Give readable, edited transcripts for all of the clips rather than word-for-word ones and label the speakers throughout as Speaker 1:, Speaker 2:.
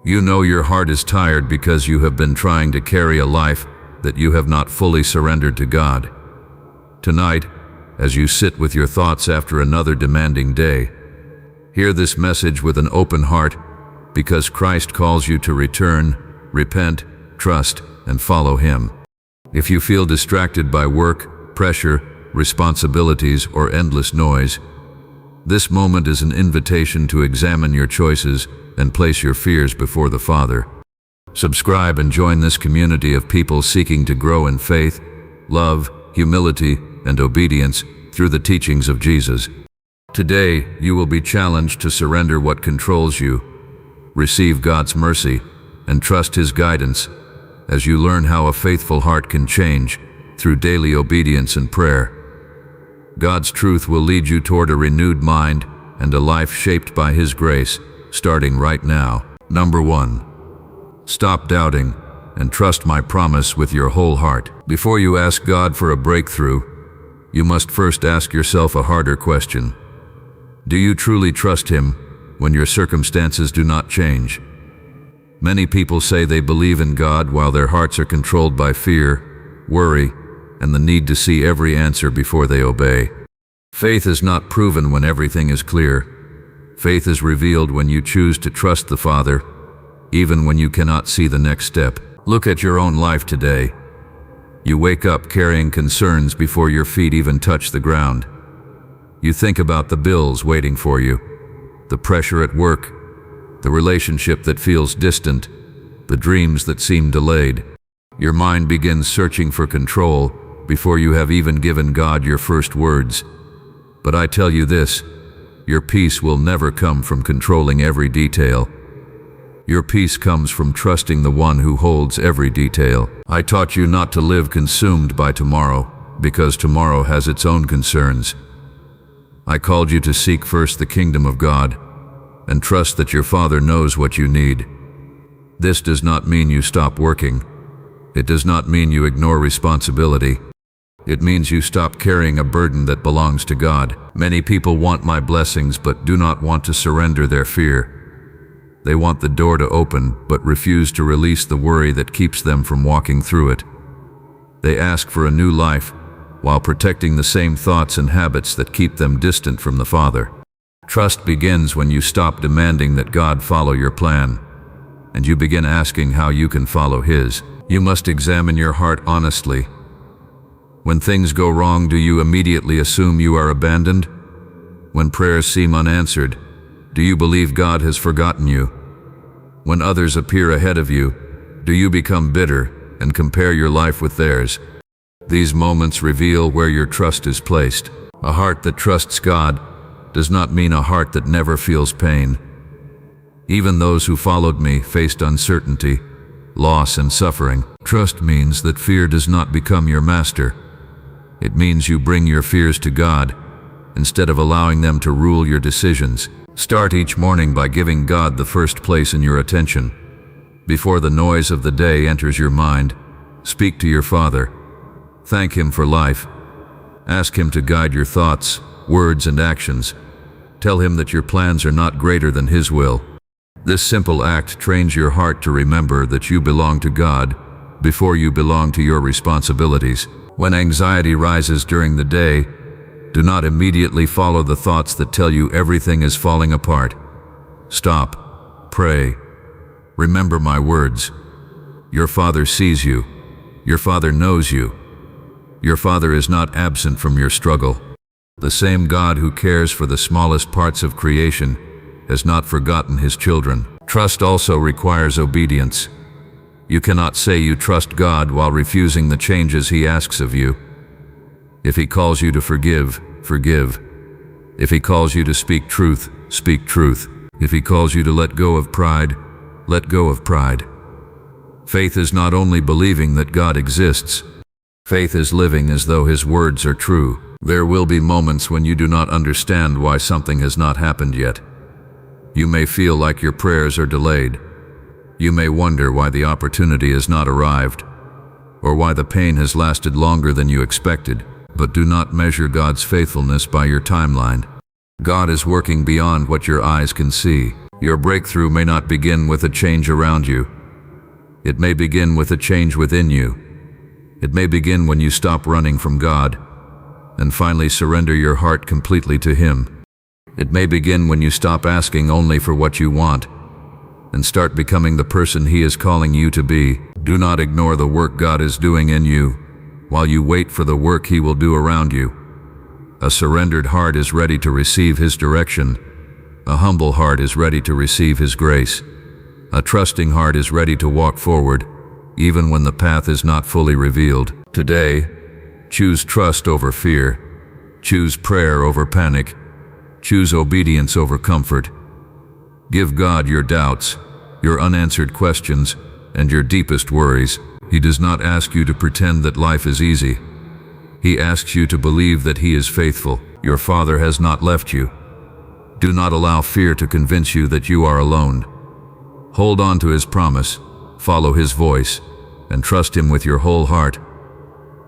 Speaker 1: You know your heart is tired because you have been trying to carry a life that you have not fully surrendered to God. Tonight, as you sit with your thoughts after another demanding day, hear this message with an open heart, because Christ calls you to return, repent, trust, and follow Him. If you feel distracted by work, pressure, responsibilities, or endless noise, this moment is an invitation to examine your choices and place your fears before the Father. Subscribe and join this community of people seeking to grow in faith, love, humility, and obedience through the teachings of Jesus. Today, you will be challenged to surrender what controls you, receive God's mercy, and trust His guidance as you learn how a faithful heart can change through daily obedience and prayer. God's truth will lead you toward a renewed mind and a life shaped by His grace, starting right now. Number 1. Stop doubting and trust my promise with your whole heart. Before you ask God for a breakthrough, you must first ask yourself a harder question. Do you truly trust Him when your circumstances do not change? Many people say they believe in God while their hearts are controlled by fear, worry, and the need to see every answer before they obey. Faith is not proven when everything is clear. Faith is revealed when you choose to trust the Father, even when you cannot see the next step. Look at your own life today. You wake up carrying concerns before your feet even touch the ground. You think about the bills waiting for you, the pressure at work, the relationship that feels distant, the dreams that seem delayed. Your mind begins searching for control before you have even given God your first words. But I tell you this, your peace will never come from controlling every detail. Your peace comes from trusting the one who holds every detail. I taught you not to live consumed by tomorrow, because tomorrow has its own concerns. I called you to seek first the kingdom of God, and trust that your Father knows what you need. This does not mean you stop working. It does not mean you ignore responsibility. It means you stop carrying a burden that belongs to God. Many people want my blessings but do not want to surrender their fear. They want the door to open but refuse to release the worry that keeps them from walking through it. They ask for a new life while protecting the same thoughts and habits that keep them distant from the Father. Trust begins when you stop demanding that God follow your plan, and you begin asking how you can follow His. You must examine your heart honestly. When things go wrong, do you immediately assume you are abandoned? When prayers seem unanswered, do you believe God has forgotten you? When others appear ahead of you, do you become bitter and compare your life with theirs? These moments reveal where your trust is placed. A heart that trusts God does not mean a heart that never feels pain. Even those who followed me faced uncertainty, loss, and suffering. Trust means that fear does not become your master. It means you bring your fears to God instead of allowing them to rule your decisions. Start each morning by giving God the first place in your attention. Before the noise of the day enters your mind, speak to your Father. Thank Him for life. Ask Him to guide your thoughts, words, and actions. Tell Him that your plans are not greater than His will. This simple act trains your heart to remember that you belong to God before you belong to your responsibilities. When anxiety rises during the day, do not immediately follow the thoughts that tell you everything is falling apart. Stop. Pray. Remember my words. Your Father sees you. Your Father knows you. Your Father is not absent from your struggle. The same God who cares for the smallest parts of creation has not forgotten His children. Trust also requires obedience. You cannot say you trust God while refusing the changes He asks of you. If He calls you to forgive, forgive. If He calls you to speak truth, speak truth. If He calls you to let go of pride, let go of pride. Faith is not only believing that God exists. Faith is living as though His words are true. There will be moments when you do not understand why something has not happened yet. You may feel like your prayers are delayed. You may wonder why the opportunity has not arrived, or why the pain has lasted longer than you expected. But do not measure God's faithfulness by your timeline. God is working beyond what your eyes can see. Your breakthrough may not begin with a change around you. It may begin with a change within you. It may begin when you stop running from God and finally surrender your heart completely to Him. It may begin when you stop asking only for what you want and start becoming the person He is calling you to be. Do not ignore the work God is doing in you while you wait for the work He will do around you. A surrendered heart is ready to receive His direction. A humble heart is ready to receive His grace. A trusting heart is ready to walk forward, even when the path is not fully revealed. Today, choose trust over fear. Choose prayer over panic. Choose obedience over comfort. Give God your doubts, your unanswered questions, and your deepest worries. He does not ask you to pretend that life is easy. He asks you to believe that He is faithful. Your Father has not left you. Do not allow fear to convince you that you are alone. Hold on to His promise, follow His voice, and trust Him with your whole heart.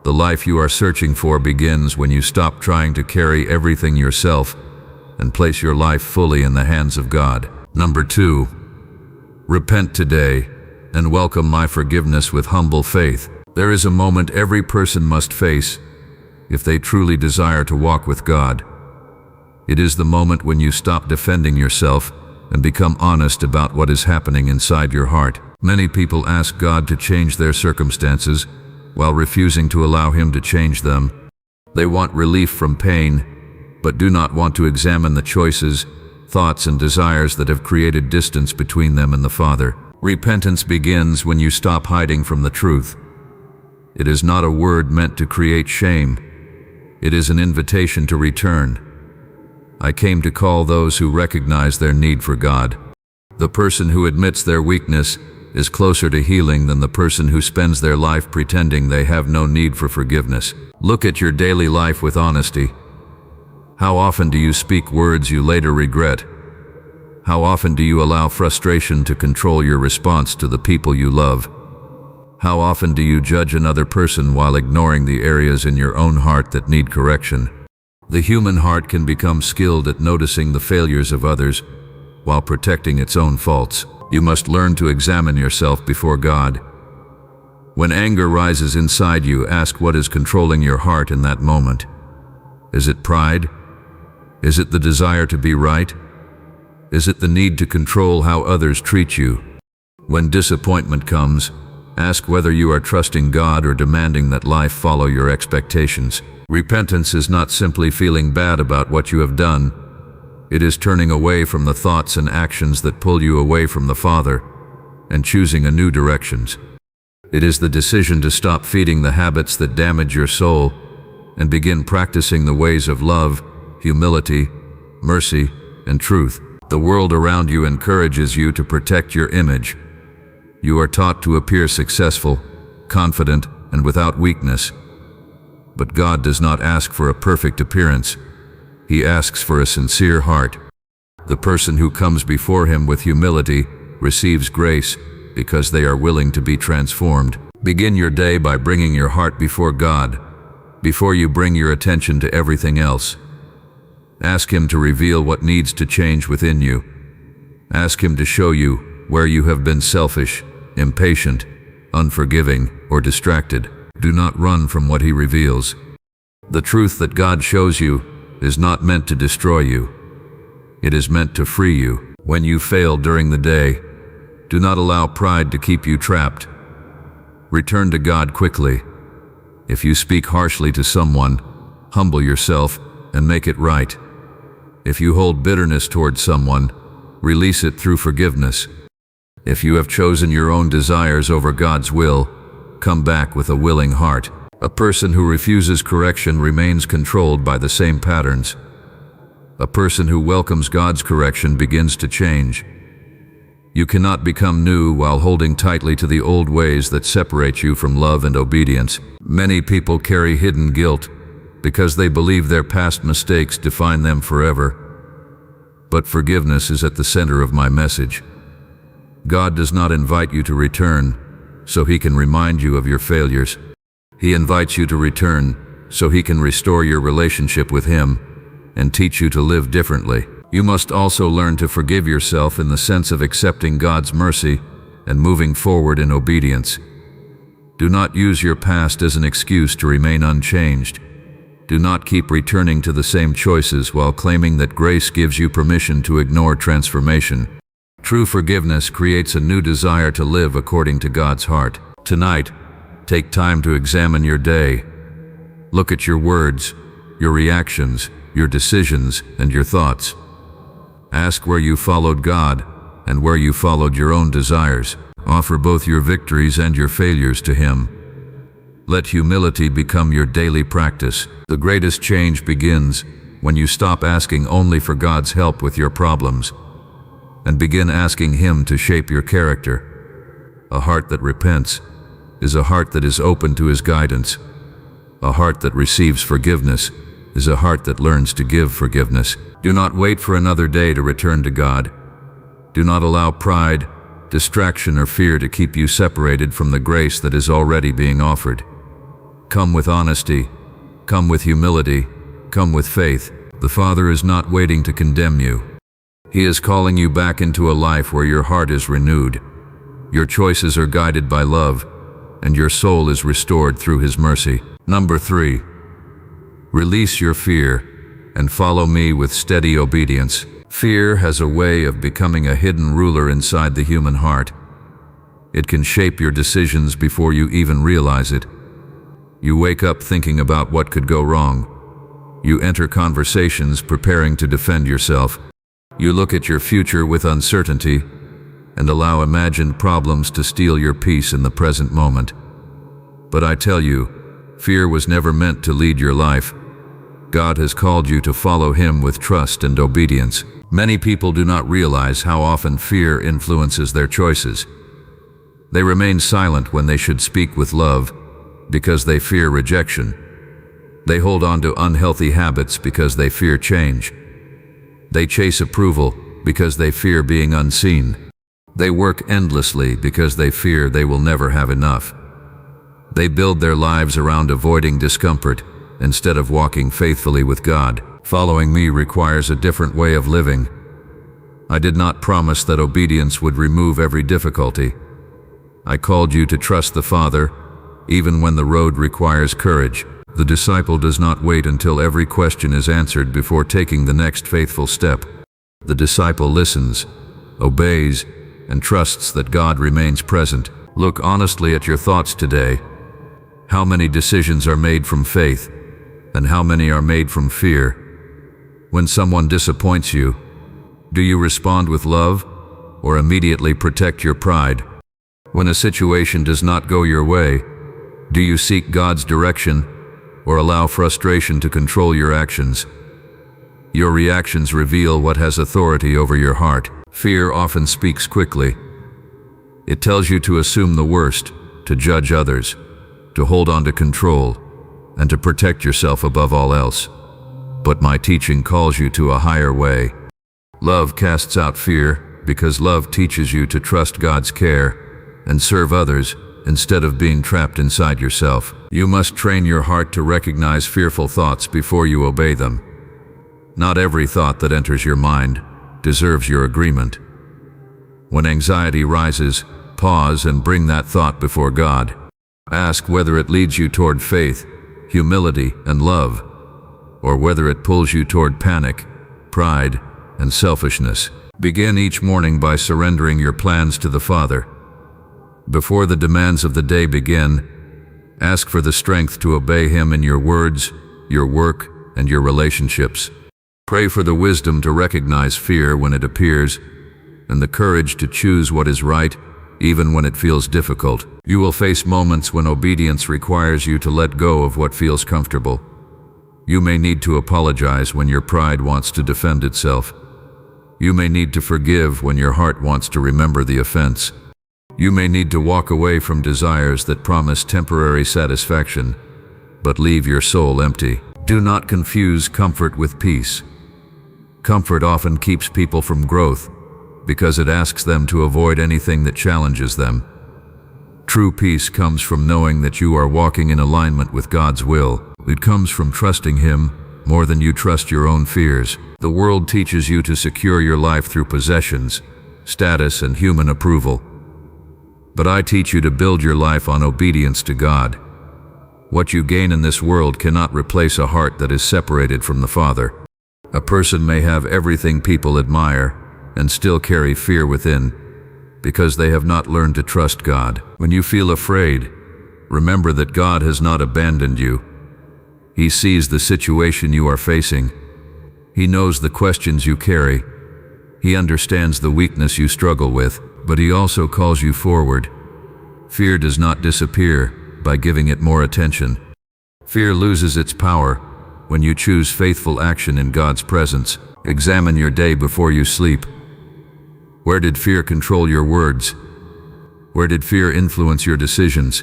Speaker 1: The life you are searching for begins when you stop trying to carry everything yourself and place your life fully in the hands of God. Number 2, repent today and welcome my forgiveness with humble faith. There is a moment every person must face if they truly desire to walk with God. It is the moment when you stop defending yourself and become honest about what is happening inside your heart. Many people ask God to change their circumstances while refusing to allow Him to change them. They want relief from pain, but do not want to examine the choices, thoughts, and desires that have created distance between them and the Father. Repentance begins when you stop hiding from the truth. It is not a word meant to create shame. It is an invitation to return. I came to call those who recognize their need for God. The person who admits their weakness is closer to healing than the person who spends their life pretending they have no need for forgiveness. Look at your daily life with honesty. How often do you speak words you later regret? How often do you allow frustration to control your response to the people you love? How often do you judge another person while ignoring the areas in your own heart that need correction? The human heart can become skilled at noticing the failures of others while protecting its own faults. You must learn to examine yourself before God. When anger rises inside you, ask what is controlling your heart in that moment. Is it pride? Is it the desire to be right? Is it the need to control how others treat you? When disappointment comes, ask whether you are trusting God or demanding that life follow your expectations. Repentance is not simply feeling bad about what you have done. It is turning away from the thoughts and actions that pull you away from the Father and choosing a new direction. It is the decision to stop feeding the habits that damage your soul and begin practicing the ways of love, humility, mercy, and truth. The world around you encourages you to protect your image. You are taught to appear successful, confident, and without weakness. But God does not ask for a perfect appearance. He asks for a sincere heart. The person who comes before Him with humility receives grace because they are willing to be transformed. Begin your day by bringing your heart before God, before you bring your attention to everything else. Ask Him to reveal what needs to change within you. Ask Him to show you where you have been selfish, impatient, unforgiving, or distracted. Do not run from what He reveals. The truth that God shows you is not meant to destroy you. It is meant to free you. When you fail during the day, do not allow pride to keep you trapped. Return to God quickly. If you speak harshly to someone, humble yourself and make it right. If you hold bitterness towards someone, release it through forgiveness. If you have chosen your own desires over God's will, come back with a willing heart. A person who refuses correction remains controlled by the same patterns. A person who welcomes God's correction begins to change. You cannot become new while holding tightly to the old ways that separate you from love and obedience. Many people carry hidden guilt because they believe their past mistakes define them forever. But forgiveness is at the center of my message. God does not invite you to return so He can remind you of your failures. He invites you to return so He can restore your relationship with Him and teach you to live differently. You must also learn to forgive yourself in the sense of accepting God's mercy and moving forward in obedience. Do not use your past as an excuse to remain unchanged. Do not keep returning to the same choices while claiming that grace gives you permission to ignore transformation. True forgiveness creates a new desire to live according to God's heart. Tonight, take time to examine your day. Look at your words, your reactions, your decisions, and your thoughts. Ask where you followed God and where you followed your own desires. Offer both your victories and your failures to Him. Let humility become your daily practice. The greatest change begins when you stop asking only for God's help with your problems and begin asking Him to shape your character. A heart that repents is a heart that is open to His guidance. A heart that receives forgiveness is a heart that learns to give forgiveness. Do not wait for another day to return to God. Do not allow pride, distraction, or fear to keep you separated from the grace that is already being offered. Come with honesty. Come with humility. Come with faith. The Father is not waiting to condemn you. He is calling you back into a life where your heart is renewed, your choices are guided by love, and your soul is restored through His mercy. Number 3. Release your fear and follow me with steady obedience. Fear has a way of becoming a hidden ruler inside the human heart. It can shape your decisions before you even realize it. You wake up thinking about what could go wrong. You enter conversations preparing to defend yourself. You look at your future with uncertainty and allow imagined problems to steal your peace in the present moment. But I tell you, fear was never meant to lead your life. God has called you to follow Him with trust and obedience. Many people do not realize how often fear influences their choices. They remain silent when they should speak with love because they fear rejection. They hold on to unhealthy habits because they fear change. They chase approval because they fear being unseen. They work endlessly because they fear they will never have enough. They build their lives around avoiding discomfort instead of walking faithfully with God. Following me requires a different way of living. I did not promise that obedience would remove every difficulty. I called you to trust the Father, even when the road requires courage. The disciple does not wait until every question is answered before taking the next faithful step. The disciple listens, obeys, and trusts that God remains present. Look honestly at your thoughts today. How many decisions are made from faith, and how many are made from fear? When someone disappoints you, do you respond with love or immediately protect your pride? When a situation does not go your way, do you seek God's direction or allow frustration to control your actions? Your reactions reveal what has authority over your heart. Fear often speaks quickly. It tells you to assume the worst, to judge others, to hold on to control, and to protect yourself above all else. But my teaching calls you to a higher way. Love casts out fear because love teaches you to trust God's care and serve others instead of being trapped inside yourself. You must train your heart to recognize fearful thoughts before you obey them. Not every thought that enters your mind deserves your agreement. When anxiety rises, pause and bring that thought before God. Ask whether it leads you toward faith, humility, and love, or whether it pulls you toward panic, pride, and selfishness. Begin each morning by surrendering your plans to the Father. Before the demands of the day begin, ask for the strength to obey Him in your words, your work, and your relationships. Pray for the wisdom to recognize fear when it appears, and the courage to choose what is right, even when it feels difficult. You will face moments when obedience requires you to let go of what feels comfortable. You may need to apologize when your pride wants to defend itself. You may need to forgive when your heart wants to remember the offense. You may need to walk away from desires that promise temporary satisfaction, but leave your soul empty. Do not confuse comfort with peace. Comfort often keeps people from growth because it asks them to avoid anything that challenges them. True peace comes from knowing that you are walking in alignment with God's will. It comes from trusting Him more than you trust your own fears. The world teaches you to secure your life through possessions, status, and human approval. But I teach you to build your life on obedience to God. What you gain in this world cannot replace a heart that is separated from the Father. A person may have everything people admire and still carry fear within because they have not learned to trust God. When you feel afraid, remember that God has not abandoned you. He sees the situation you are facing. He knows the questions you carry. He understands the weakness you struggle with, but He also calls you forward. Fear does not disappear by giving it more attention. Fear loses its power when you choose faithful action in God's presence. Examine your day before you sleep. Where did fear control your words? Where did fear influence your decisions?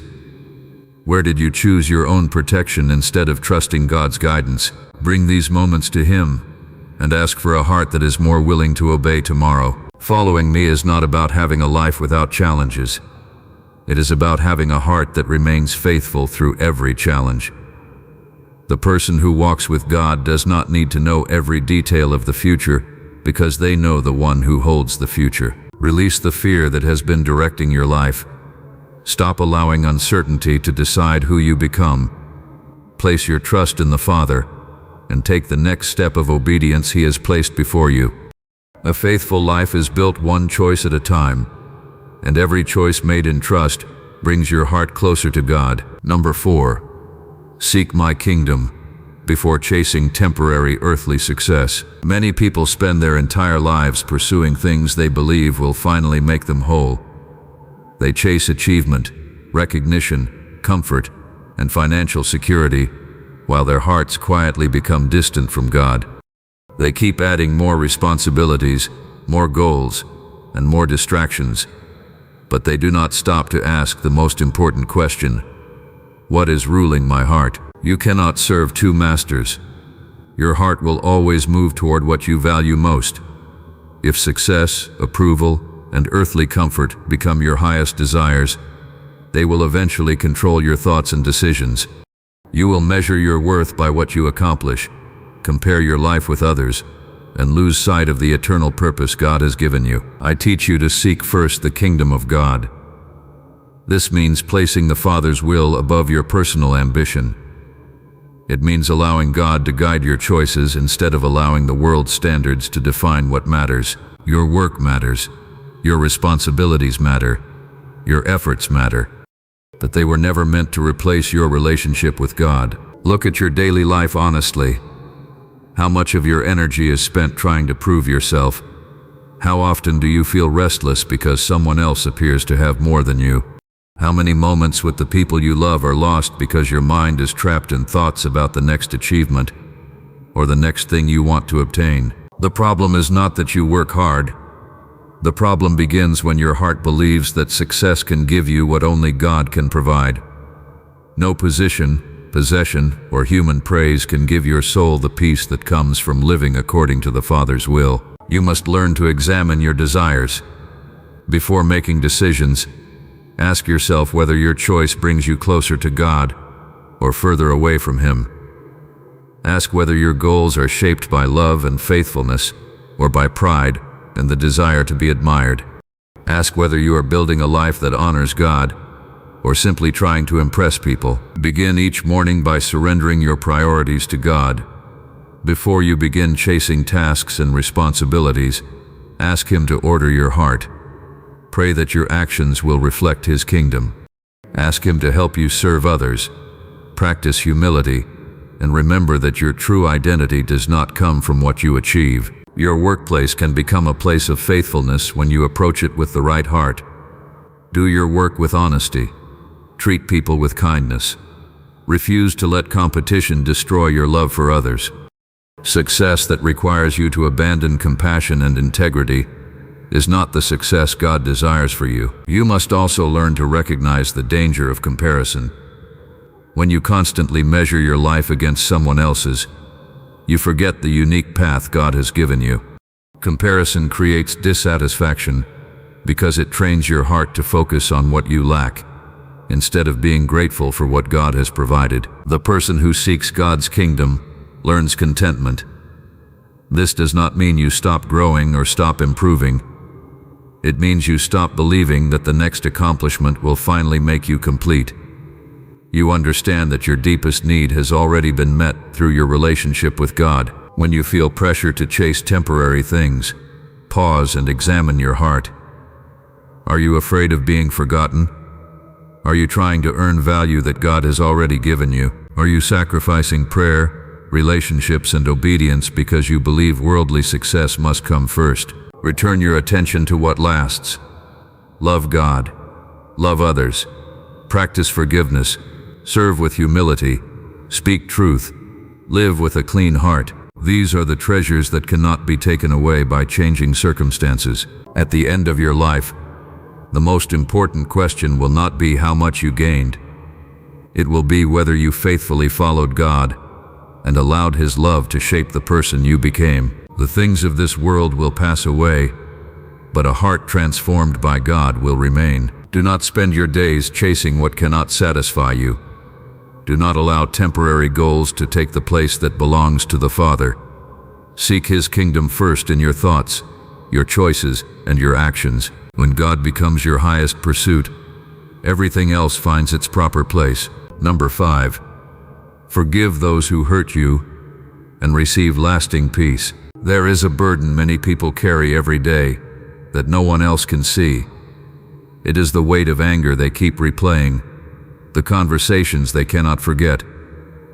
Speaker 1: Where did you choose your own protection instead of trusting God's guidance? Bring these moments to Him and ask for a heart that is more willing to obey tomorrow. Following me is not about having a life without challenges. It is about having a heart that remains faithful through every challenge. The person who walks with God does not need to know every detail of the future because they know the one who holds the future. Release the fear that has been directing your life. Stop allowing uncertainty to decide who you become. Place your trust in the Father and take the next step of obedience He has placed before you. A faithful life is built one choice at a time, and every choice made in trust brings your heart closer to God. Number 4, seek my kingdom before chasing temporary earthly success. Many people spend their entire lives pursuing things they believe will finally make them whole. They chase achievement, recognition, comfort, and financial security, while their hearts quietly become distant from God. They keep adding more responsibilities, more goals, and more distractions, but they do not stop to ask the most important question: what is ruling my heart? You cannot serve two masters. Your heart will always move toward what you value most. If success, approval, and earthly comfort become your highest desires, they will eventually control your thoughts and decisions. You will measure your worth by what you accomplish, compare your life with others, and lose sight of the eternal purpose God has given you. I teach you to seek first the kingdom of God. This means placing the Father's will above your personal ambition. It means allowing God to guide your choices instead of allowing the world's standards to define what matters. Your work matters. Your responsibilities matter. Your efforts matter. But they were never meant to replace your relationship with God. Look at your daily life honestly. How much of your energy is spent trying to prove yourself? How often do you feel restless because someone else appears to have more than you? How many moments with the people you love are lost because your mind is trapped in thoughts about the next achievement or the next thing you want to obtain? The problem is not that you work hard. The problem begins when your heart believes that success can give you what only God can provide. No position, possession, or human praise can give your soul the peace that comes from living according to the Father's will. You must learn to examine your desires. Before making decisions, ask yourself whether your choice brings you closer to God or further away from Him. Ask whether your goals are shaped by love and faithfulness or by pride and the desire to be admired. Ask whether you are building a life that honors God or simply trying to impress people. Begin each morning by surrendering your priorities to God. Before you begin chasing tasks and responsibilities, ask Him to order your heart. Pray that your actions will reflect His kingdom. Ask Him to help you serve others. Practice humility, and remember that your true identity does not come from what you achieve. Your workplace can become a place of faithfulness when you approach it with the right heart. Do your work with honesty. Treat people with kindness. Refuse to let competition destroy your love for others. Success that requires you to abandon compassion and integrity is not the success God desires for you. You must also learn to recognize the danger of comparison. When you constantly measure your life against someone else's, you forget the unique path God has given you. Comparison creates dissatisfaction because it trains your heart to focus on what you lack, instead of being grateful for what God has provided. The person who seeks God's kingdom learns contentment. This does not mean you stop growing or stop improving. It means you stop believing that the next accomplishment will finally make you complete. You understand that your deepest need has already been met through your relationship with God. When you feel pressure to chase temporary things, pause and examine your heart. Are you afraid of being forgotten? Are you trying to earn value that God has already given you? Are you sacrificing prayer, relationships, and obedience because you believe worldly success must come first? Return your attention to what lasts. Love God. Love others. Practice forgiveness. Serve with humility. Speak truth. Live with a clean heart. These are the treasures that cannot be taken away by changing circumstances. At the end of your life, the most important question will not be how much you gained. It will be whether you faithfully followed God and allowed His love to shape the person you became. The things of this world will pass away, but a heart transformed by God will remain. Do not spend your days chasing what cannot satisfy you. Do not allow temporary goals to take the place that belongs to the Father. Seek His kingdom first in your thoughts, your choices, and your actions. When God becomes your highest pursuit, everything else finds its proper place. Number 5. Forgive those who hurt you and receive lasting peace. There is a burden many people carry every day that no one else can see. It is the weight of anger they keep replaying, the conversations they cannot forget,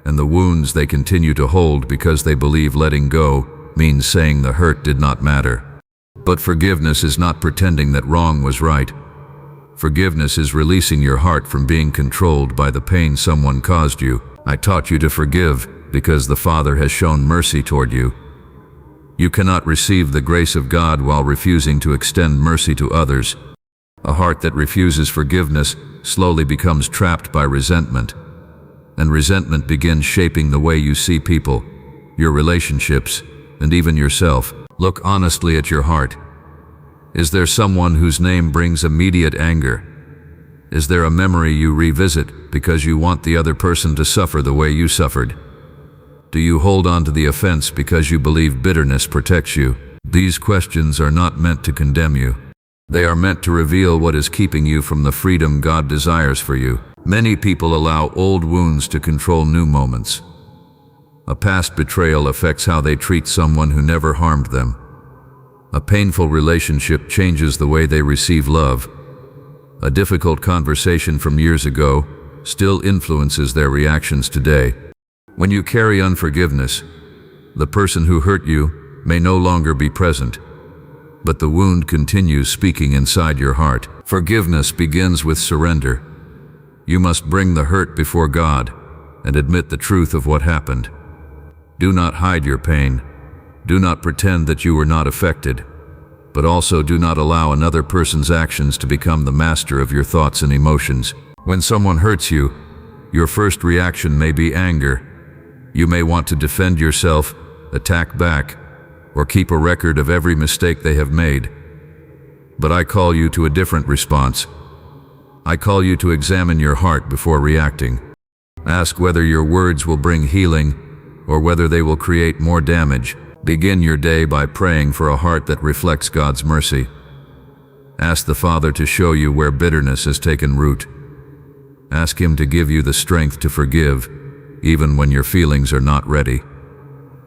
Speaker 1: and the wounds they continue to hold because they believe letting go means saying the hurt did not matter. But forgiveness is not pretending that wrong was right. Forgiveness is releasing your heart from being controlled by the pain someone caused you. I taught you to forgive because the Father has shown mercy toward you. You cannot receive the grace of God while refusing to extend mercy to others. A heart that refuses forgiveness slowly becomes trapped by resentment, and resentment begins shaping the way you see people, your relationships, and even yourself. Look honestly at your heart. Is there someone whose name brings immediate anger? Is there a memory you revisit because you want the other person to suffer the way you suffered? Do you hold on to the offense because you believe bitterness protects you? These questions are not meant to condemn you. They are meant to reveal what is keeping you from the freedom God desires for you. Many people allow old wounds to control new moments. A past betrayal affects how they treat someone who never harmed them. A painful relationship changes the way they receive love. A difficult conversation from years ago still influences their reactions today. When you carry unforgiveness, the person who hurt you may no longer be present, but the wound continues speaking inside your heart. Forgiveness begins with surrender. You must bring the hurt before God and admit the truth of what happened. Do not hide your pain. Do not pretend that you were not affected, but also do not allow another person's actions to become the master of your thoughts and emotions. When someone hurts you, your first reaction may be anger. You may want to defend yourself, attack back, or keep a record of every mistake they have made. But I call you to a different response. I call you to examine your heart before reacting. Ask whether your words will bring healing or whether they will create more damage. Begin your day by praying for a heart that reflects God's mercy. Ask the Father to show you where bitterness has taken root. Ask Him to give you the strength to forgive, even when your feelings are not ready.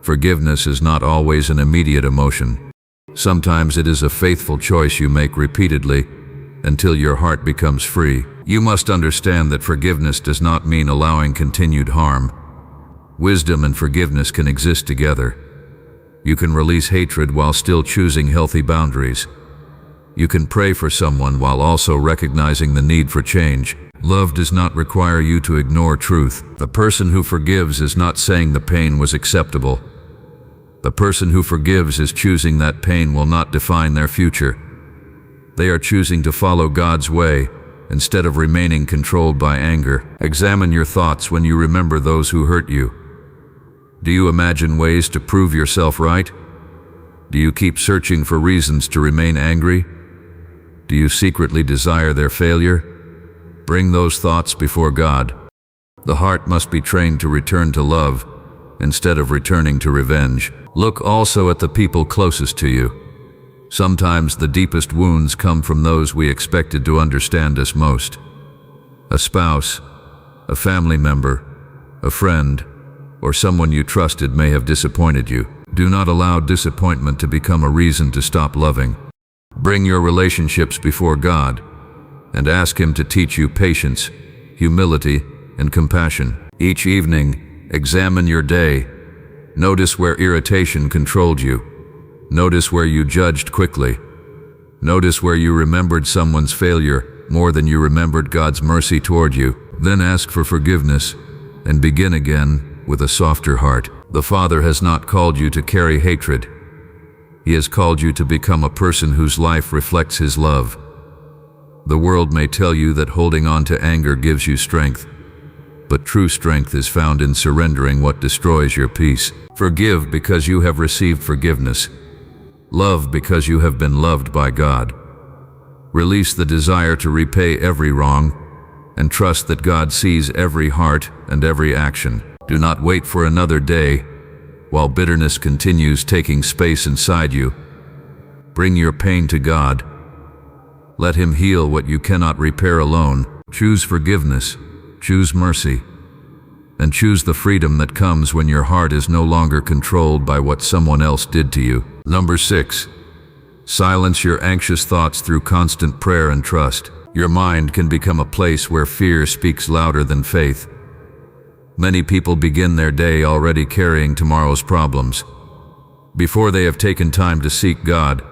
Speaker 1: Forgiveness is not always an immediate emotion. Sometimes it is a faithful choice you make repeatedly until your heart becomes free. You must understand that forgiveness does not mean allowing continued harm. Wisdom and forgiveness can exist together. You can release hatred while still choosing healthy boundaries. You can pray for someone while also recognizing the need for change. Love does not require you to ignore truth. The person who forgives is not saying the pain was acceptable. The person who forgives is choosing that pain will not define their future. They are choosing to follow God's way instead of remaining controlled by anger. Examine your thoughts when you remember those who hurt you. Do you imagine ways to prove yourself right? Do you keep searching for reasons to remain angry? Do you secretly desire their failure? Bring those thoughts before God. The heart must be trained to return to love, instead of returning to revenge. Look also at the people closest to you. Sometimes the deepest wounds come from those we expected to understand us most. A spouse, a family member, a friend, or someone you trusted may have disappointed you. Do not allow disappointment to become a reason to stop loving. Bring your relationships before God and ask Him to teach you patience, humility, and compassion. Each evening, examine your day. Notice where irritation controlled you. Notice where you judged quickly. Notice where you remembered someone's failure more than you remembered God's mercy toward you. Then ask for forgiveness and begin again with a softer heart. The Father has not called you to carry hatred. He has called you to become a person whose life reflects His love. The world may tell you that holding on to anger gives you strength, but true strength is found in surrendering what destroys your peace. Forgive because you have received forgiveness. Love because you have been loved by God. Release the desire to repay every wrong, and trust that God sees every heart and every action. Do not wait for another day while bitterness continues taking space inside you. Bring your pain to God. Let Him heal what you cannot repair alone. Choose forgiveness, choose mercy, and choose the freedom that comes when your heart is no longer controlled by what someone else did to you. Number 6. Silence your anxious thoughts through constant prayer and trust. Your mind can become a place where fear speaks louder than faith. Many people begin their day already carrying tomorrow's problems. Before they have taken time to seek God,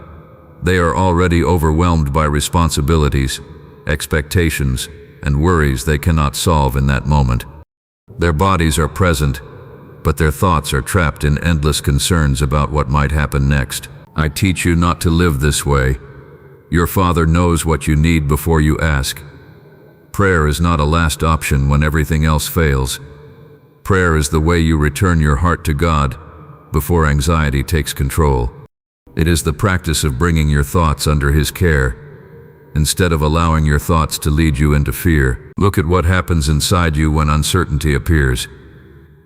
Speaker 1: they are already overwhelmed by responsibilities, expectations, and worries they cannot solve in that moment. Their bodies are present, but their thoughts are trapped in endless concerns about what might happen next. I teach you not to live this way. Your Father knows what you need before you ask. Prayer is not a last option when everything else fails. Prayer is the way you return your heart to God before anxiety takes control. It is the practice of bringing your thoughts under His care, instead of allowing your thoughts to lead you into fear. Look at what happens inside you when uncertainty appears.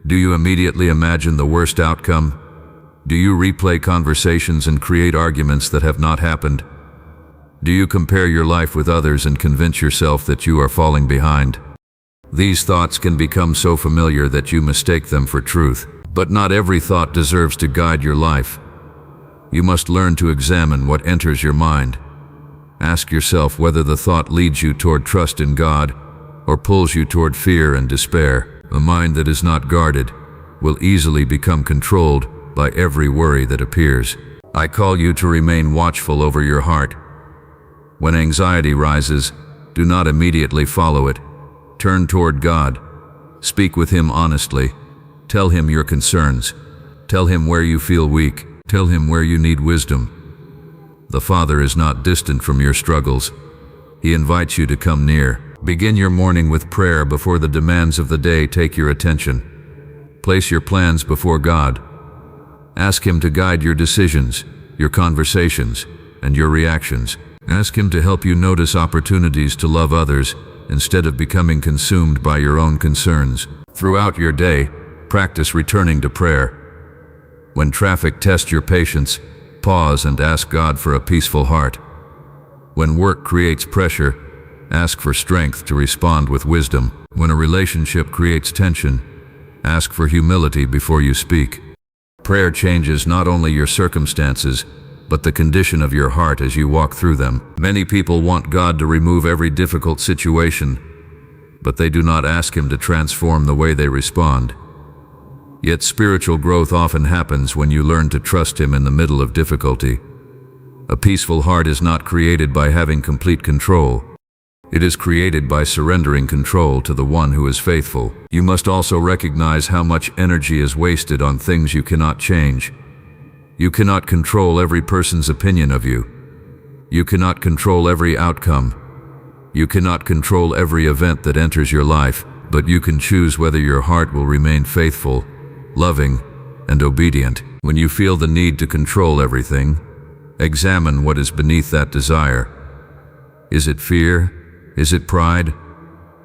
Speaker 1: Do you immediately imagine the worst outcome? Do you replay conversations and create arguments that have not happened? Do you compare your life with others and convince yourself that you are falling behind? These thoughts can become so familiar that you mistake them for truth. But not every thought deserves to guide your life. You must learn to examine what enters your mind. Ask yourself whether the thought leads you toward trust in God or pulls you toward fear and despair. A mind that is not guarded will easily become controlled by every worry that appears. I call you to remain watchful over your heart. When anxiety rises, do not immediately follow it. Turn toward God. Speak with Him honestly. Tell Him your concerns. Tell Him where you feel weak. Tell Him where you need wisdom. The Father is not distant from your struggles. He invites you to come near. Begin your morning with prayer before the demands of the day take your attention. Place your plans before God. Ask Him to guide your decisions, your conversations, and your reactions. Ask Him to help you notice opportunities to love others instead of becoming consumed by your own concerns. Throughout your day, practice returning to prayer. When traffic tests your patience, pause and ask God for a peaceful heart. When work creates pressure, ask for strength to respond with wisdom. When a relationship creates tension, ask for humility before you speak. Prayer changes not only your circumstances, but the condition of your heart as you walk through them. Many people want God to remove every difficult situation, but they do not ask Him to transform the way they respond. Yet spiritual growth often happens when you learn to trust Him in the middle of difficulty. A peaceful heart is not created by having complete control. It is created by surrendering control to the One who is faithful. You must also recognize how much energy is wasted on things you cannot change. You cannot control every person's opinion of you. You cannot control every outcome. You cannot control every event that enters your life, but you can choose whether your heart will remain faithful, loving, and obedient. When you feel the need to control everything, examine what is beneath that desire. Is it fear? Is it pride?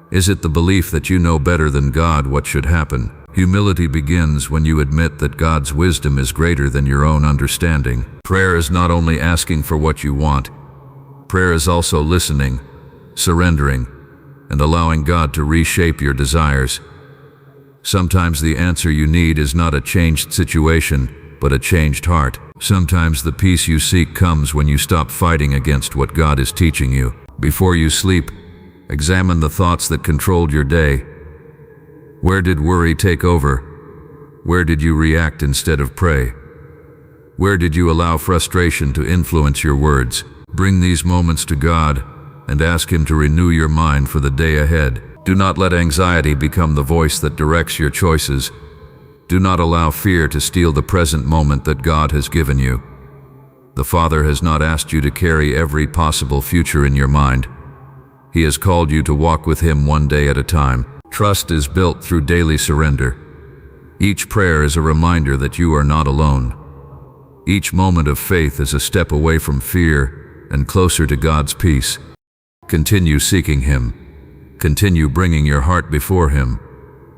Speaker 1: Is it the belief that you know better than God what should happen? Humility begins when you admit that God's wisdom is greater than your own understanding. Prayer is not only asking for what you want. Prayer is also listening, surrendering, and allowing God to reshape your desires. Sometimes the answer you need is not a changed situation, but a changed heart. Sometimes the peace you seek comes when you stop fighting against what God is teaching you. Before you sleep, examine the thoughts that controlled your day. Where did worry take over? Where did you react instead of pray? Where did you allow frustration to influence your words? Bring these moments to God and ask Him to renew your mind for the day ahead. Do not let anxiety become the voice that directs your choices. Do not allow fear to steal the present moment that God has given you. The Father has not asked you to carry every possible future in your mind. He has called you to walk with Him one day at a time. Trust is built through daily surrender. Each prayer is a reminder that you are not alone. Each moment of faith is a step away from fear and closer to God's peace. Continue seeking Him. Continue bringing your heart before Him.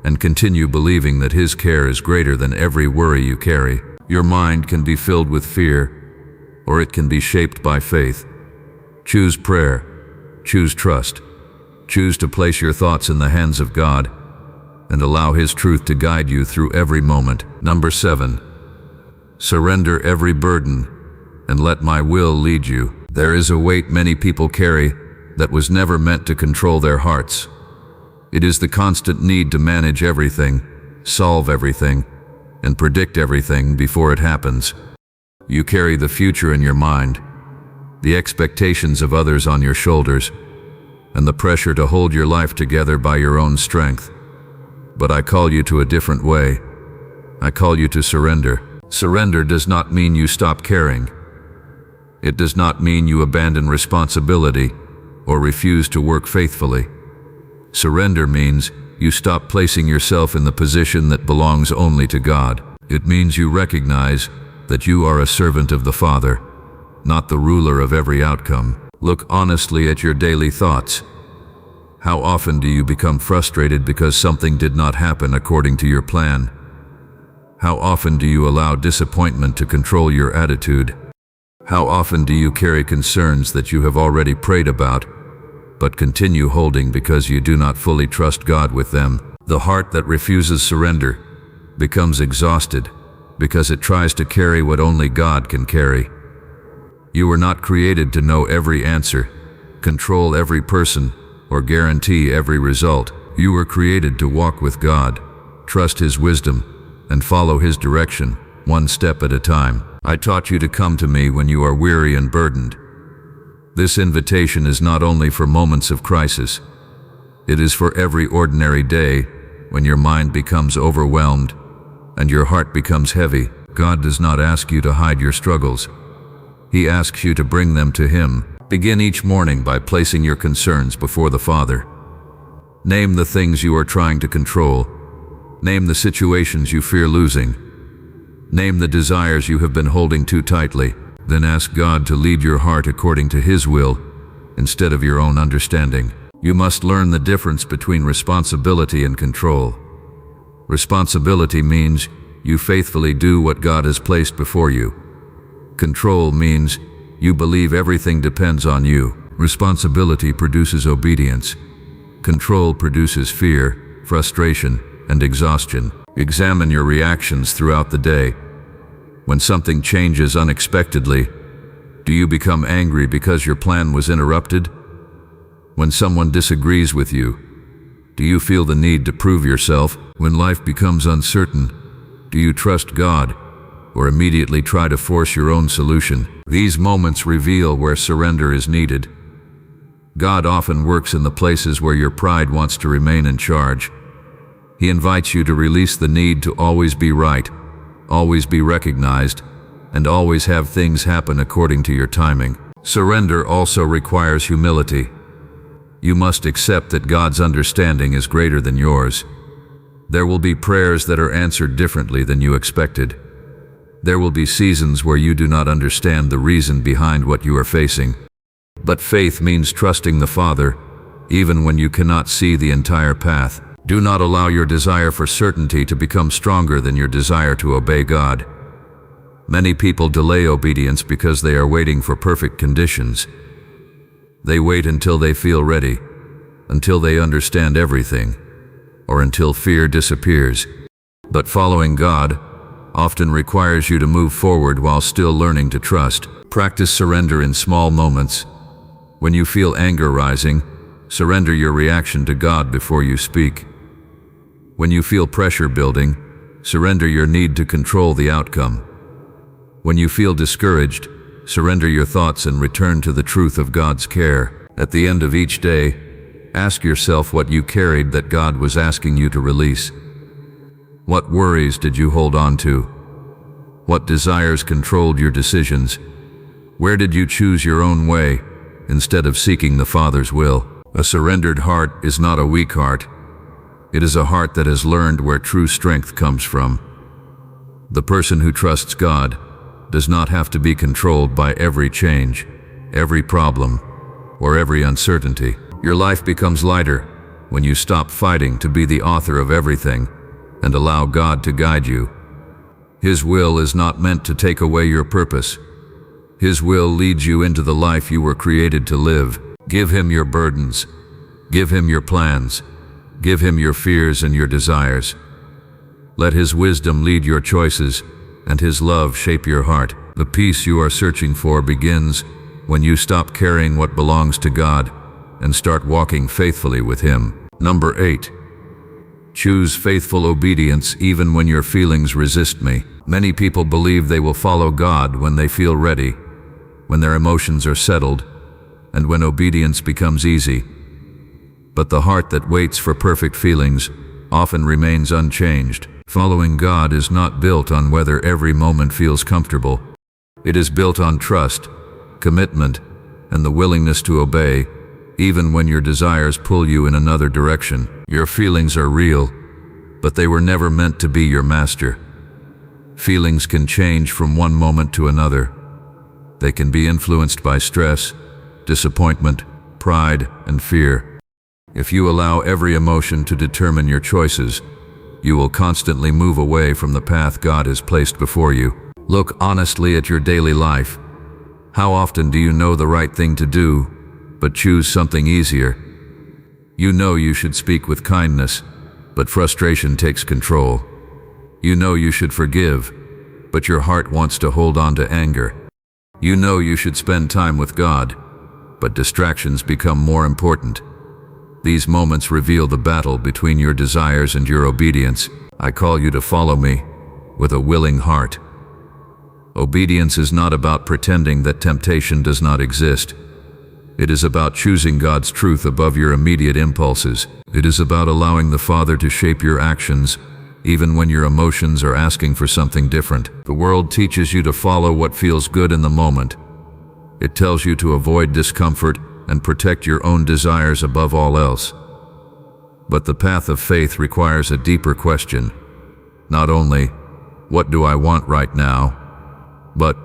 Speaker 1: And continue believing that His care is greater than every worry you carry. Your mind can be filled with fear, or it can be shaped by faith. Choose prayer. Choose trust. Choose to place your thoughts in the hands of God and allow His truth to guide you through every moment. Number 7. Surrender every burden and let my will lead you. There is a weight many people carry that was never meant to control their hearts. It is the constant need to manage everything, solve everything, and predict everything before it happens. You carry the future in your mind, the expectations of others on your shoulders, and the pressure to hold your life together by your own strength. But I call you to a different way. I call you to surrender. Surrender does not mean you stop caring. It does not mean you abandon responsibility or refuse to work faithfully. Surrender means you stop placing yourself in the position that belongs only to God. It means you recognize that you are a servant of the Father, not the ruler of every outcome. Look honestly at your daily thoughts. How often do you become frustrated because something did not happen according to your plan? How often do you allow disappointment to control your attitude? How often do you carry concerns that you have already prayed about, but continue holding because you do not fully trust God with them? The heart that refuses surrender becomes exhausted because it tries to carry what only God can carry. You were not created to know every answer, control every person, or guarantee every result. You were created to walk with God, trust His wisdom, and follow His direction, one step at a time. I taught you to come to me when you are weary and burdened. This invitation is not only for moments of crisis. It is for every ordinary day when your mind becomes overwhelmed and your heart becomes heavy. God does not ask you to hide your struggles. He asks you to bring them to Him. Begin each morning by placing your concerns before the Father. Name the things you are trying to control. Name the situations you fear losing. Name the desires you have been holding too tightly. Then ask God to lead your heart according to His will, instead of your own understanding. You must learn the difference between responsibility and control. Responsibility means you faithfully do what God has placed before you. Control means you believe everything depends on you. Responsibility produces obedience. Control produces fear, frustration, and exhaustion. Examine your reactions throughout the day. When something changes unexpectedly, do you become angry because your plan was interrupted? When someone disagrees with you, do you feel the need to prove yourself? When life becomes uncertain, do you trust God or immediately try to force your own solution? These moments reveal where surrender is needed. God often works in the places where your pride wants to remain in charge. He invites you to release the need to always be right, always be recognized, and always have things happen according to your timing. Surrender also requires humility. You must accept that God's understanding is greater than yours. There will be prayers that are answered differently than you expected. There will be seasons where you do not understand the reason behind what you are facing. But faith means trusting the Father, even when you cannot see the entire path. Do not allow your desire for certainty to become stronger than your desire to obey God. Many people delay obedience because they are waiting for perfect conditions. They wait until they feel ready, until they understand everything, or until fear disappears. But following God often requires you to move forward while still learning to trust. Practice surrender in small moments. When you feel anger rising, surrender your reaction to God before you speak. When you feel pressure building, surrender your need to control the outcome. When you feel discouraged, surrender your thoughts and return to the truth of God's care. At the end of each day, ask yourself what you carried that God was asking you to release. What worries did you hold on to? What desires controlled your decisions? Where did you choose your own way instead of seeking the Father's will? A surrendered heart is not a weak heart. It is a heart that has learned where true strength comes from. The person who trusts God does not have to be controlled by every change, every problem, or every uncertainty. Your life becomes lighter when you stop fighting to be the author of everything and allow God to guide you. His will is not meant to take away your purpose. His will leads you into the life you were created to live. Give Him your burdens. Give Him your plans. Give Him your fears and your desires. Let His wisdom lead your choices and His love shape your heart. The peace you are searching for begins when you stop carrying what belongs to God and start walking faithfully with Him. Number 8. Choose faithful obedience even when your feelings resist me. Many people believe they will follow God when they feel ready, when their emotions are settled, and when obedience becomes easy. But the heart that waits for perfect feelings often remains unchanged. Following God is not built on whether every moment feels comfortable. It is built on trust, commitment, and the willingness to obey, even when your desires pull you in another direction. Your feelings are real, but they were never meant to be your master. Feelings can change from one moment to another. They can be influenced by stress, disappointment, pride, and fear. If you allow every emotion to determine your choices, you will constantly move away from the path God has placed before you. Look honestly at your daily life. How often do you know the right thing to do, but choose something easier? You know you should speak with kindness, but frustration takes control. You know you should forgive, but your heart wants to hold on to anger. You know you should spend time with God, but distractions become more important. These moments reveal the battle between your desires and your obedience. I call you to follow me with a willing heart. Obedience is not about pretending that temptation does not exist. It is about choosing God's truth above your immediate impulses. It is about allowing the Father to shape your actions, even when your emotions are asking for something different. The world teaches you to follow what feels good in the moment. It tells you to avoid discomfort and protect your own desires above all else. But the path of faith requires a deeper question. Not only, what do I want right now, but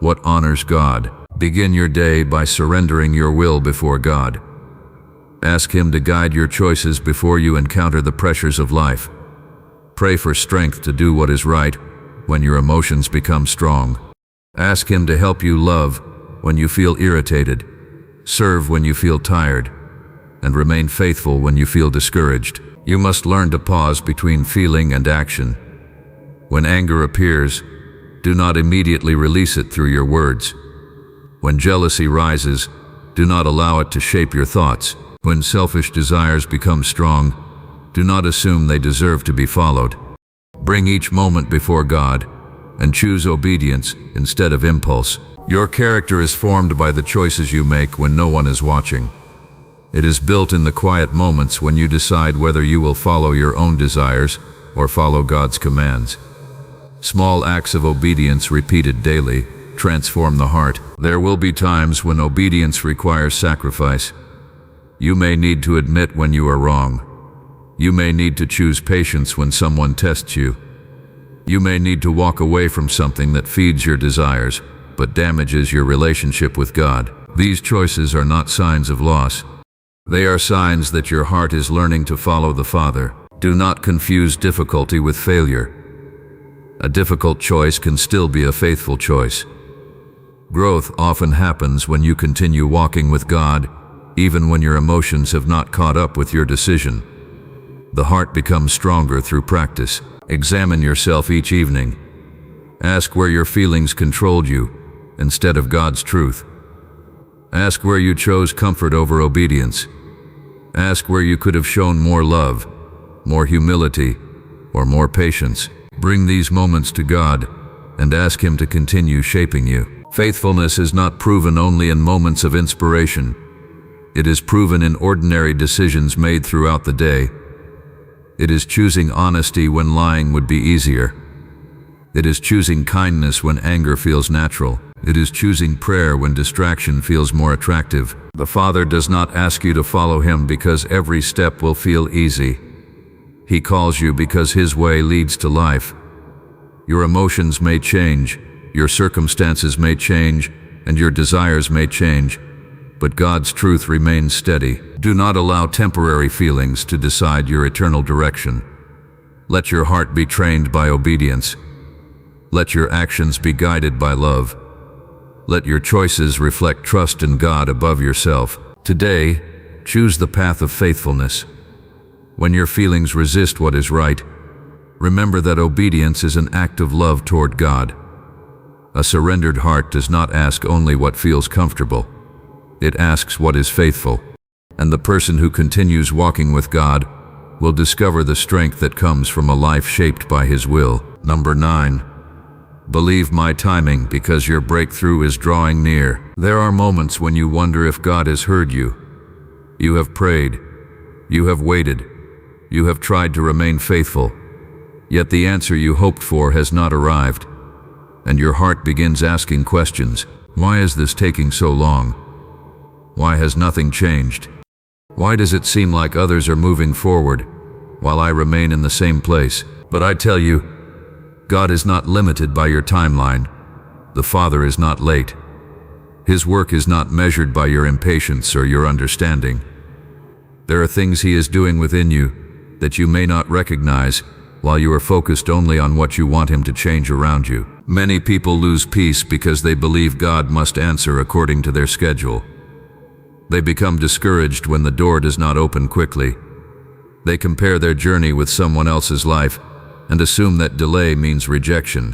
Speaker 1: what honors God? Begin your day by surrendering your will before God. Ask Him to guide your choices before you encounter the pressures of life. Pray for strength to do what is right when your emotions become strong. Ask Him to help you love when you feel irritated, serve when you feel tired, and remain faithful when you feel discouraged. You must learn to pause between feeling and action. When anger appears, do not immediately release it through your words. When jealousy rises, do not allow it to shape your thoughts. When selfish desires become strong, do not assume they deserve to be followed. Bring each moment before God and choose obedience instead of impulse. Your character is formed by the choices you make when no one is watching. It is built in the quiet moments when you decide whether you will follow your own desires or follow God's commands. Small acts of obedience repeated daily transform the heart. There will be times when obedience requires sacrifice. You may need to admit when you are wrong. You may need to choose patience when someone tests you. You may need to walk away from something that feeds your desires but damages your relationship with God. These choices are not signs of loss. They are signs that your heart is learning to follow the Father. Do not confuse difficulty with failure. A difficult choice can still be a faithful choice. Growth often happens when you continue walking with God, even when your emotions have not caught up with your decision. The heart becomes stronger through practice. Examine yourself each evening. Ask where your feelings controlled you instead of God's truth. Ask where you chose comfort over obedience. Ask where you could have shown more love, more humility, or more patience. Bring these moments to God and ask Him to continue shaping you. Faithfulness is not proven only in moments of inspiration. It is proven in ordinary decisions made throughout the day. It is choosing honesty when lying would be easier. It is choosing kindness when anger feels natural. It is choosing prayer when distraction feels more attractive. The Father does not ask you to follow Him because every step will feel easy. He calls you because His way leads to life. Your emotions may change, your circumstances may change, and your desires may change, but God's truth remains steady. Do not allow temporary feelings to decide your eternal direction. Let your heart be trained by obedience. Let your actions be guided by love. Let your choices reflect trust in God above yourself. Today, choose the path of faithfulness. When your feelings resist what is right, remember that obedience is an act of love toward God. A surrendered heart does not ask only what feels comfortable. It asks what is faithful. And the person who continues walking with God will discover the strength that comes from a life shaped by His will. Number 9. Believe my timing because your breakthrough is drawing near. There are moments when you wonder if God has heard you. You have prayed. You have waited. You have tried to remain faithful. Yet the answer you hoped for has not arrived. And your heart begins asking questions. Why is this taking so long? Why has nothing changed? Why does it seem like others are moving forward, while I remain in the same place? But I tell you, God is not limited by your timeline. The Father is not late. His work is not measured by your impatience or your understanding. There are things He is doing within you that you may not recognize while you are focused only on what you want Him to change around you. Many people lose peace because they believe God must answer according to their schedule. They become discouraged when the door does not open quickly. They compare their journey with someone else's life and assume that delay means rejection.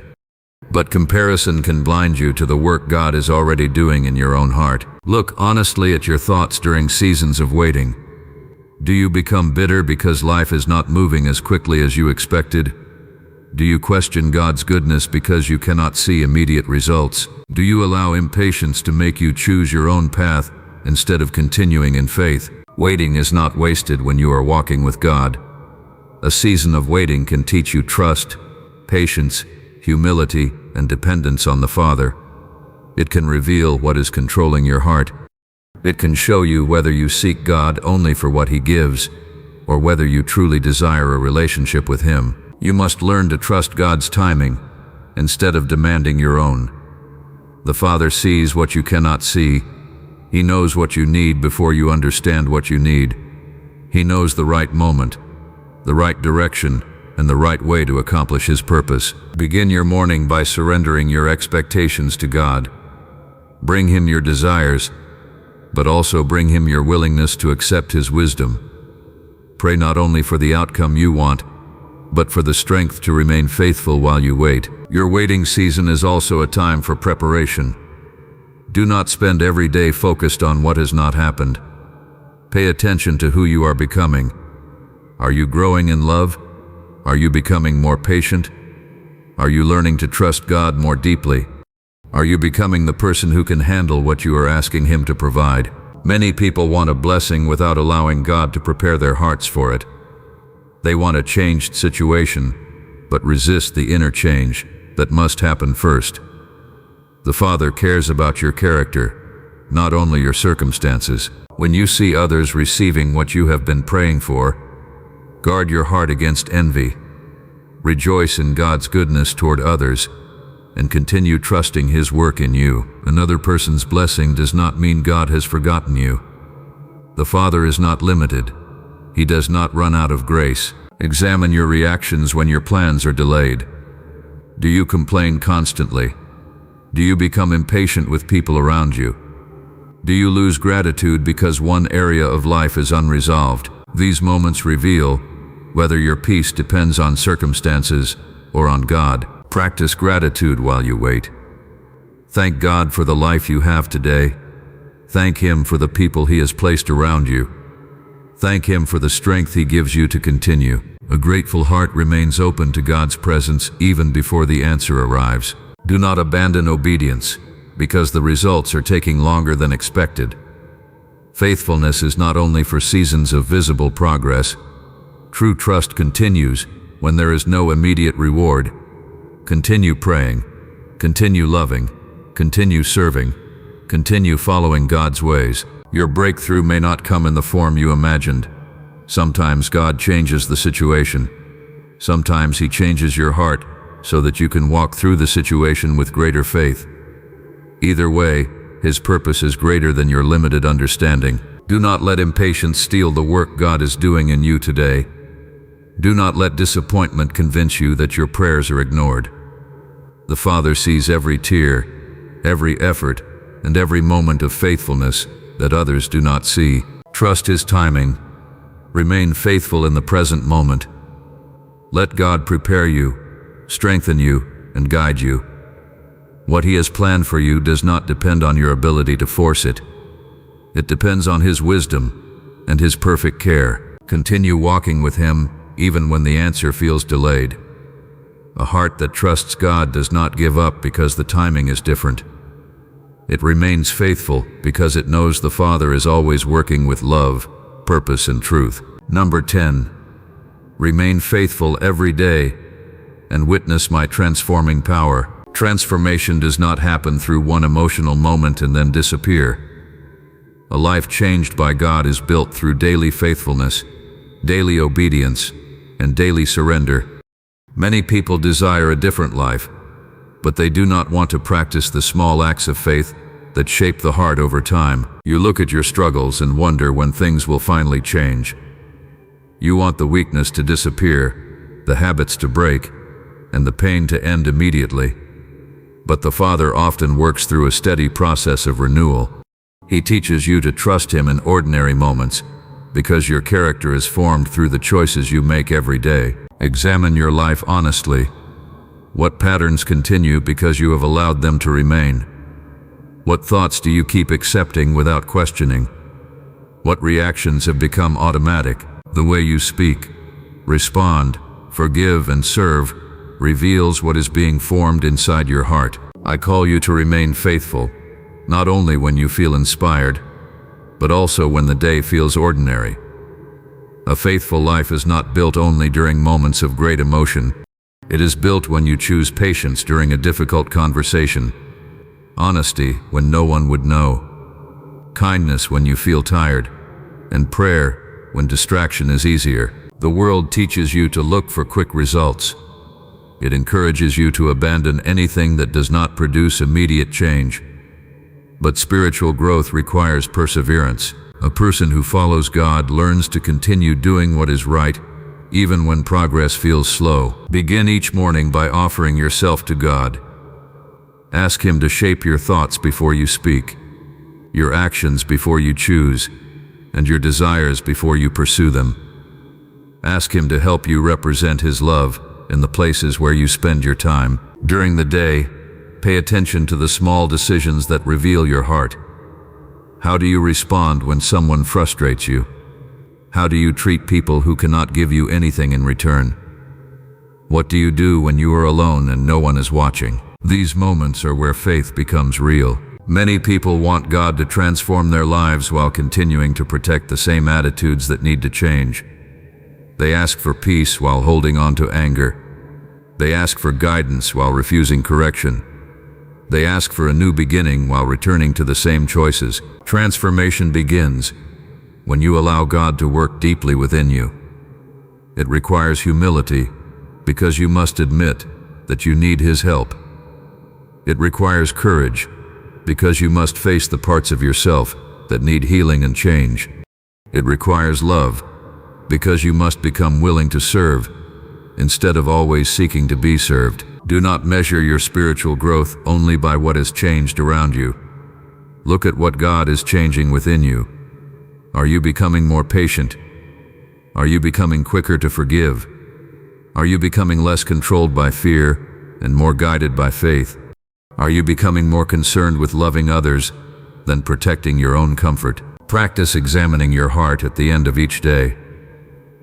Speaker 1: But comparison can blind you to the work God is already doing in your own heart. Look honestly at your thoughts during seasons of waiting. Do you become bitter because life is not moving as quickly as you expected? Do you question God's goodness because you cannot see immediate results? Do you allow impatience to make you choose your own path instead of continuing in faith? Waiting is not wasted when you are walking with God. A season of waiting can teach you trust, patience, humility, and dependence on the Father. It can reveal what is controlling your heart. It can show you whether you seek God only for what He gives, or whether you truly desire a relationship with Him. You must learn to trust God's timing instead of demanding your own. The Father sees what you cannot see. He knows what you need before you understand what you need. He knows the right moment, the right direction, and the right way to accomplish His purpose. Begin your morning by surrendering your expectations to God. Bring Him your desires, but also bring Him your willingness to accept His wisdom. Pray not only for the outcome you want, but for the strength to remain faithful while you wait. Your waiting season is also a time for preparation. Do not spend every day focused on what has not happened. Pay attention to who you are becoming. Are you growing in love? Are you becoming more patient? Are you learning to trust God more deeply? Are you becoming the person who can handle what you are asking Him to provide? Many people want a blessing without allowing God to prepare their hearts for it. They want a changed situation, but resist the inner change that must happen first. The Father cares about your character, not only your circumstances. When you see others receiving what you have been praying for, guard your heart against envy. Rejoice in God's goodness toward others, and continue trusting His work in you. Another person's blessing does not mean God has forgotten you. The Father is not limited. He does not run out of grace. Examine your reactions when your plans are delayed. Do you complain constantly? Do you become impatient with people around you? Do you lose gratitude because one area of life is unresolved? These moments reveal whether your peace depends on circumstances or on God. Practice gratitude while you wait. Thank God for the life you have today. Thank Him for the people He has placed around you. Thank Him for the strength He gives you to continue. A grateful heart remains open to God's presence even before the answer arrives. Do not abandon obedience because the results are taking longer than expected. Faithfulness is not only for seasons of visible progress. True trust continues when there is no immediate reward. Continue praying, continue loving, continue serving, continue following God's ways. Your breakthrough may not come in the form you imagined. Sometimes God changes the situation. Sometimes He changes your heart so that you can walk through the situation with greater faith. Either way, His purpose is greater than your limited understanding. Do not let impatience steal the work God is doing in you today. Do not let disappointment convince you that your prayers are ignored. The Father sees every tear, every effort, and every moment of faithfulness that others do not see. Trust His timing. Remain faithful in the present moment. Let God prepare you, strengthen you, and guide you. What He has planned for you does not depend on your ability to force it. It depends on His wisdom and His perfect care. Continue walking with Him even when the answer feels delayed. A heart that trusts God does not give up because the timing is different. It remains faithful because it knows the Father is always working with love, purpose, and truth. Number 10. Remain faithful every day and witness my transforming power. Transformation does not happen through one emotional moment and then disappear. A life changed by God is built through daily faithfulness, daily obedience, and daily surrender. Many people desire a different life, but they do not want to practice the small acts of faith that shape the heart over time. You look at your struggles and wonder when things will finally change. You want the weakness to disappear, the habits to break, and the pain to end immediately. But the Father often works through a steady process of renewal. He teaches you to trust Him in ordinary moments, because your character is formed through the choices you make every day. Examine your life honestly. What patterns continue because you have allowed them to remain? What thoughts do you keep accepting without questioning? What reactions have become automatic? The way you speak, respond, forgive, and serve reveals what is being formed inside your heart. I call you to remain faithful, not only when you feel inspired, but also when the day feels ordinary. A faithful life is not built only during moments of great emotion. It is built when you choose patience during a difficult conversation, honesty when no one would know, kindness when you feel tired, and prayer when distraction is easier. The world teaches you to look for quick results. It encourages you to abandon anything that does not produce immediate change. But spiritual growth requires perseverance. A person who follows God learns to continue doing what is right, even when progress feels slow. Begin each morning by offering yourself to God. Ask Him to shape your thoughts before you speak, your actions before you choose, and your desires before you pursue them. Ask Him to help you represent His love in the places where you spend your time. During the day, pay attention to the small decisions that reveal your heart. How do you respond when someone frustrates you? How do you treat people who cannot give you anything in return? What do you do when you are alone and no one is watching? These moments are where faith becomes real. Many people want God to transform their lives while continuing to protect the same attitudes that need to change. They ask for peace while holding on to anger. They ask for guidance while refusing correction. They ask for a new beginning while returning to the same choices. Transformation begins when you allow God to work deeply within you. It requires humility because you must admit that you need His help. It requires courage because you must face the parts of yourself that need healing and change. It requires love because you must become willing to serve, instead of always seeking to be served. Do not measure your spiritual growth only by what has changed around you. Look at what God is changing within you. Are you becoming more patient? Are you becoming quicker to forgive? Are you becoming less controlled by fear and more guided by faith? Are you becoming more concerned with loving others than protecting your own comfort? Practice examining your heart at the end of each day.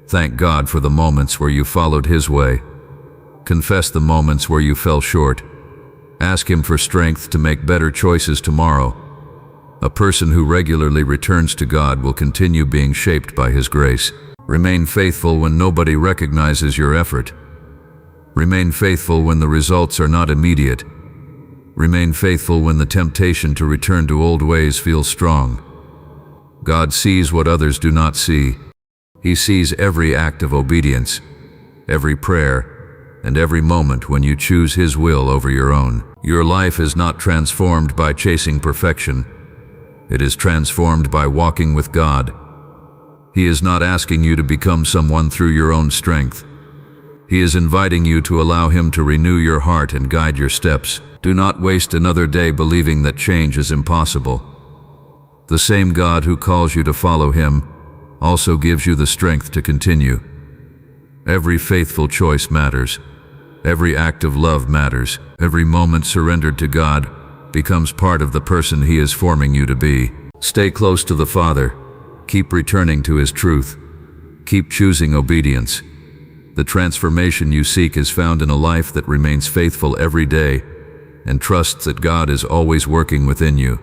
Speaker 1: Thank God for the moments where you followed His way. Confess the moments where you fell short. Ask Him for strength to make better choices tomorrow. A person who regularly returns to God will continue being shaped by His grace. Remain faithful when nobody recognizes your effort. Remain faithful when the results are not immediate. Remain faithful when the temptation to return to old ways feels strong. God sees what others do not see. He sees every act of obedience, every prayer, and every moment when you choose His will over your own. Your life is not transformed by chasing perfection. It is transformed by walking with God. He is not asking you to become someone through your own strength. He is inviting you to allow Him to renew your heart and guide your steps. Do not waste another day believing that change is impossible. The same God who calls you to follow Him also gives you the strength to continue. Every faithful choice matters. Every act of love matters. Every moment surrendered to God becomes part of the person He is forming you to be. Stay close to the Father. Keep returning to His truth. Keep choosing obedience. The transformation you seek is found in a life that remains faithful every day and trusts that God is always working within you.